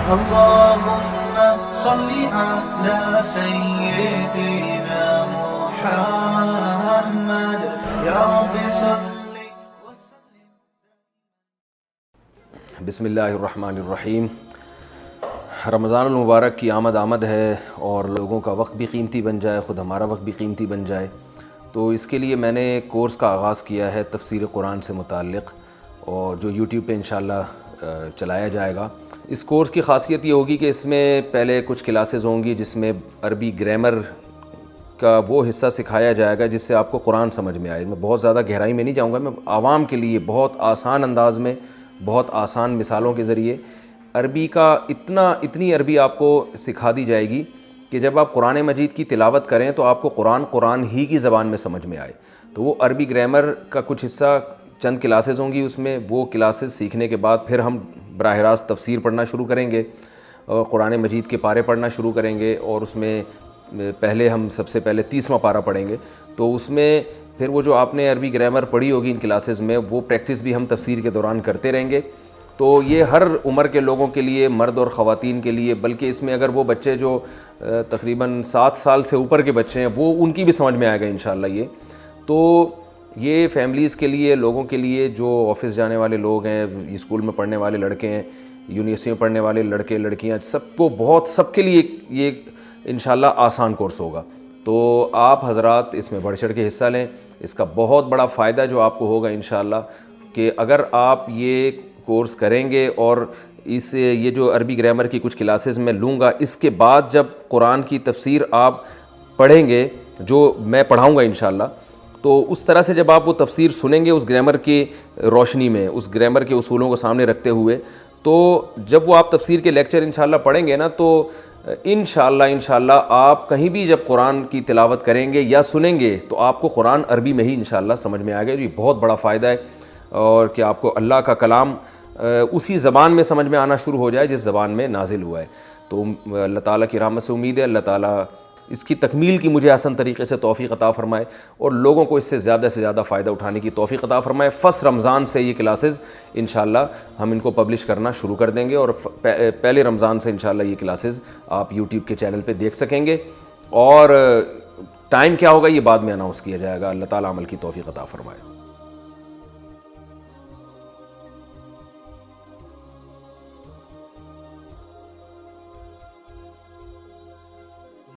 اللهم صل على سيدنا محمد یا رب صل وسلم. بسم اللہ الرحمن الرحیم. رمضان المبارک کی آمد ہے اور لوگوں کا وقت بھی قیمتی بن جائے، خود ہمارا وقت بھی قیمتی بن جائے، تو اس کے لیے میں نے کورس کا آغاز کیا ہے تفسیر قرآن سے متعلق، اور جو یوٹیوب پہ انشاءاللہ چلایا جائے گا. اس کورس کی خاصیت یہ ہوگی کہ اس میں پہلے کچھ کلاسز ہوں گی جس میں عربی گرامر کا وہ حصہ سکھایا جائے گا جس سے آپ کو قرآن سمجھ میں آئے. میں بہت زیادہ گہرائی میں نہیں جاؤں گا، میں عوام کے لیے بہت آسان انداز میں، بہت آسان مثالوں کے ذریعے عربی کا اتنی عربی آپ کو سکھا دی جائے گی کہ جب آپ قرآن مجید کی تلاوت کریں تو آپ کو قرآن ہی کی زبان میں سمجھ میں آئے. تو وہ عربی گرامر کا کچھ حصہ چند کلاسز ہوں گی اس میں، وہ کلاسز سیکھنے کے بعد پھر ہم براہ راست تفسیر پڑھنا شروع کریں گے اور قرآن مجید کے پارے پڑھنا شروع کریں گے. اور اس میں ہم سب سے پہلے 30واں پارہ پڑھیں گے. تو اس میں پھر وہ جو آپ نے عربی گرامر پڑھی ہوگی ان کلاسز میں، وہ پریکٹس بھی ہم تفسیر کے دوران کرتے رہیں گے. تو یہ ہر عمر کے لوگوں کے لیے، مرد اور خواتین کے لیے، بلکہ اس میں اگر وہ بچے جو تقریباً 7 سال سے اوپر کے بچے ہیں وہ ان کی بھی سمجھ میں آئے گا انشاءاللہ. تو یہ فیملیز کے لیے، لوگوں کے لیے جو آفس جانے والے لوگ ہیں، اسکول میں پڑھنے والے لڑکے ہیں، یونیورسٹی میں پڑھنے والے لڑکے لڑکیاں، سب کے لیے یہ انشاءاللہ آسان کورس ہوگا. تو آپ حضرات اس میں بڑھ چڑھ کے حصہ لیں. اس کا بہت بڑا فائدہ جو آپ کو ہوگا انشاءاللہ کہ اگر آپ یہ کورس کریں گے اور یہ جو عربی گرامر کی کچھ کلاسز میں لوں گا، اس کے بعد جب قرآن کی تفسیر آپ پڑھیں گے جو میں پڑھاؤں گا انشاءاللہ، تو اس طرح سے جب آپ وہ تفسیر سنیں گے اس گرامر کی روشنی میں، اس گرامر کے اصولوں کو سامنے رکھتے ہوئے، تو جب وہ آپ تفسیر کے لیکچر انشاءاللہ پڑھیں گے نا، تو انشاءاللہ آپ کہیں بھی جب قرآن کی تلاوت کریں گے یا سنیں گے تو آپ کو قرآن عربی میں ہی انشاءاللہ سمجھ میں آئے گا. یہ بہت بڑا فائدہ ہے، اور کہ آپ کو اللہ کا کلام اسی زبان میں سمجھ میں آنا شروع ہو جائے جس زبان میں نازل ہوا ہے. تو اللہ تعالیٰ کی رحمت سے امید ہے اللہ تعالیٰ اس کی تکمیل کی مجھے آسان طریقے سے توفیق عطا فرمائے اور لوگوں کو اس سے زیادہ فائدہ اٹھانے کی توفیق عطا فرمائے. فرسٹ رمضان سے یہ کلاسز انشاءاللہ ہم ان کو پبلش کرنا شروع کر دیں گے، اور پہلے رمضان سے انشاءاللہ یہ کلاسز آپ یوٹیوب کے چینل پہ دیکھ سکیں گے. اور ٹائم کیا ہوگا یہ بعد میں اناؤنس کیا جائے گا. اللہ تعالیٰ عمل کی توفیق عطا فرمائے.